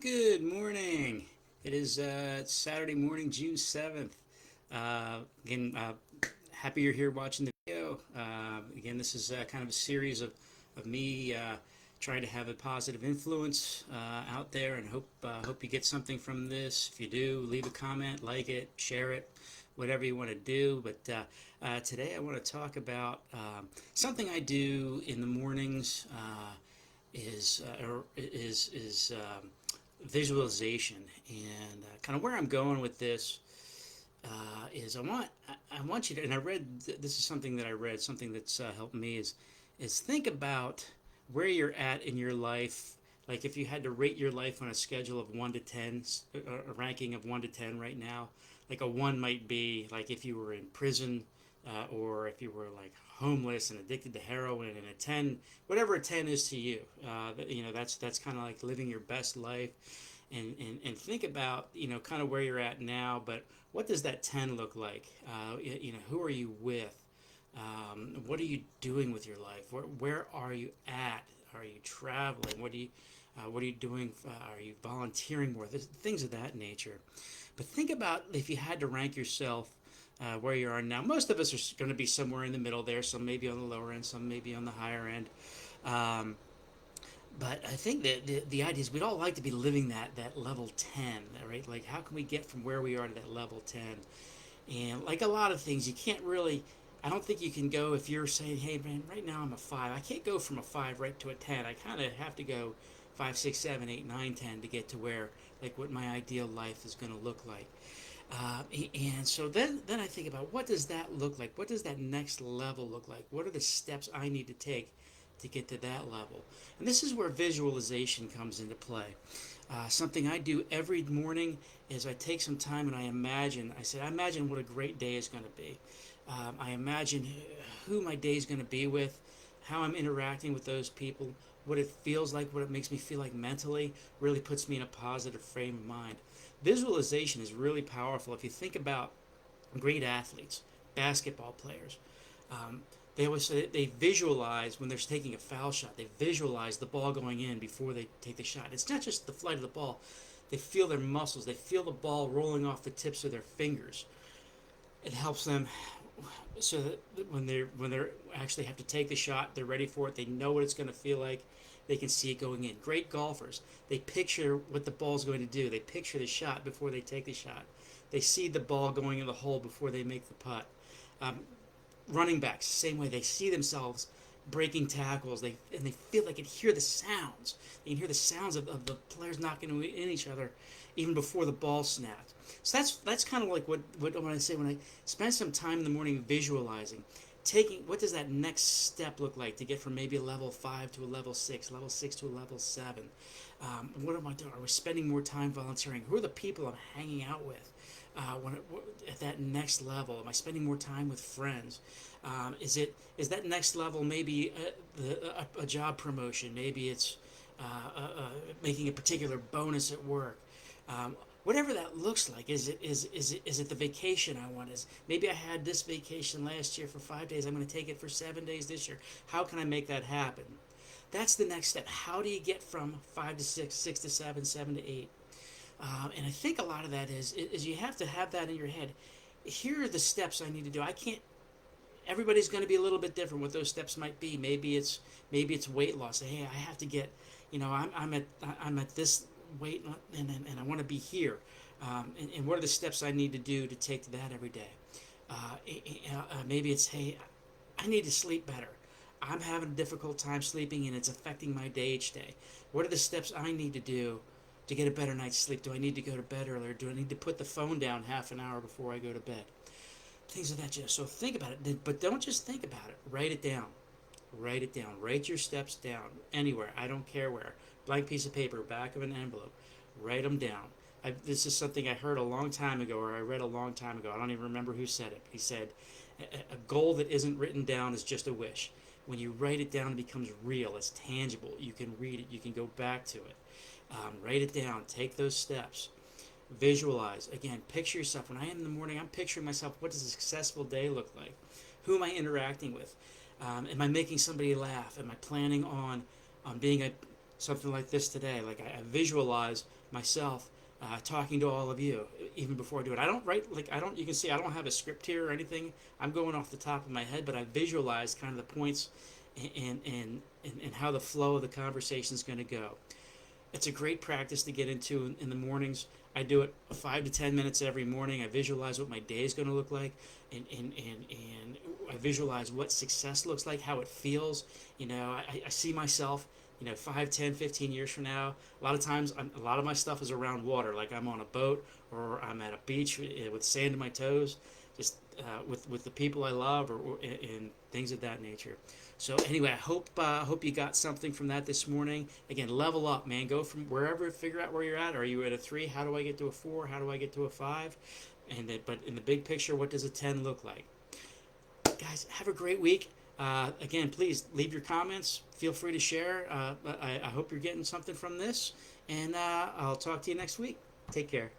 Good morning. It is Saturday morning, June 7th. Again, happy you're here watching the video. Again, this is kind of a series of me trying to have a positive influence out there, and hope you get something from this. If you do, leave a comment, like it, share it, whatever you want to do. But today I want to talk about something I do in the mornings. Is visualization, and kind of where I'm going with this is I want you to, and I read this is something that I read, something that's helped me is think about where you're at in your life. Like if you had to rate your life on a schedule of 1 to 10, a ranking of 1 to 10 right now, like a one might be like if you were in prison, or if you were like homeless and addicted to heroin, and a 10, whatever a 10 is to you, that's kind of like living your best life. And think about kind of where you're at now, but what does that 10 look like? Who are you with? What are you doing with your life? Where are you at? Are you traveling? What are you doing? Are you volunteering more? Things of that nature. But think about if you had to rank yourself where you are now. Most of us are going to be somewhere in the middle there. Some maybe on the lower end, some maybe on the higher end. Um, but I think that the idea is we'd all like to be living that level 10, right? Like, how can we get from where we are to that level 10? And like a lot of things, you can't really, I don't think you can go if you're saying, hey, man, right now I'm a 5. I can't go from a 5 right to a 10. I kind of have to go 5, 6, 7, 8, 9, 10 to get to where, like, what my ideal life is going to look like. And so then I think about what does that look like? What does that next level look like? What are the steps I need to take to get to that level? And this is where visualization comes into play. Something I do every morning is I take some time and I imagine. I imagine what a great day is going to be. I imagine who my day is going to be with, how I'm interacting with those people, what it feels like, what it makes me feel like mentally, really puts me in a positive frame of mind. Visualization is really powerful. If you think about great athletes, basketball players, um, they always say they visualize when they're taking a foul shot. They visualize the ball going in before they take the shot. It's not just the flight of the ball. They feel their muscles. They feel the ball rolling off the tips of their fingers. It helps them so that when they actually have to take the shot, they're ready for it. They know what it's going to feel like. They can see it going in. Great golfers, they picture what the ball's going to do. They picture the shot before they take the shot. They see the ball going in the hole before they make the putt. Um, Running backs, same way. They see themselves breaking tackles. They feel they can hear the sounds. They can hear the sounds of the players knocking in each other even before the ball snaps. So that's kind of like what I say when I spend some time in the morning visualizing, taking what does that next step look like to get from maybe a level 5 to a level 6 to a level 7. What am I doing? Are we spending more time volunteering? Who are the people I'm hanging out with? At that next level, am I spending more time with friends? Is that next level maybe a job promotion? Maybe it's making a particular bonus at work. Whatever that looks like, is it the vacation I want? Is maybe I had this vacation last year for 5 days. I'm going to take it for 7 days this year. How can I make that happen? That's the next step. How do you get from 5 to 6, 6 to 7, 7 to 8? And I think a lot of that is you have to have that in your head. Here are the steps I need to do. I can't. Everybody's going to be a little bit different. What those steps might be. Maybe it's weight loss. Hey, I have to get. I'm at this weight, and I want to be here. And what are the steps I need to do to take to that every day? Maybe it's, hey, I need to sleep better. I'm having a difficult time sleeping, and it's affecting my day each day. What are the steps I need to do to get a better night's sleep? Do I need to go to bed earlier? Do I need to put the phone down half an hour before I go to bed? Things of that nature. So think about it, but don't just think about it. Write it down. Write it down. Write your steps down anywhere. I don't care where. Blank piece of paper, back of an envelope. Write them down. This is something I heard a long time ago, or I read a long time ago. I don't even remember who said it. He said, a goal that isn't written down is just a wish. When you write it down, it becomes real. It's tangible. You can read it. You can go back to it. Write it down. Take those steps. Visualize. Again, picture yourself. When I am in the morning, I'm picturing myself. What does a successful day look like? Who am I interacting with? Am I making somebody laugh? Am I planning on being something like this today. Like I visualize myself talking to all of you even before I do it. I don't write like I don't. You can see I don't have a script here or anything. I'm going off the top of my head, but I visualize kind of the points and how the flow of the conversation is going to go. It's a great practice to get into in the mornings. I do it 5 to 10 minutes every morning. I visualize what my day is going to look like, and I visualize what success looks like, how it feels. I see myself, 5, 10, 15 years from now. A lot of times, a lot of my stuff is around water, like I'm on a boat or I'm at a beach with sand in my toes, just with the people I love or and things of that nature. So anyway, I hope you got something from that this morning. Again, level up, man. Go from wherever, figure out where you're at. Are you at a 3? How do I get to a 4? How do I get to a 5? But in the big picture, what does a 10 look like? Guys, have a great week. Again, please leave your comments. Feel free to share. I hope you're getting something from this, and I'll talk to you next week. Take care.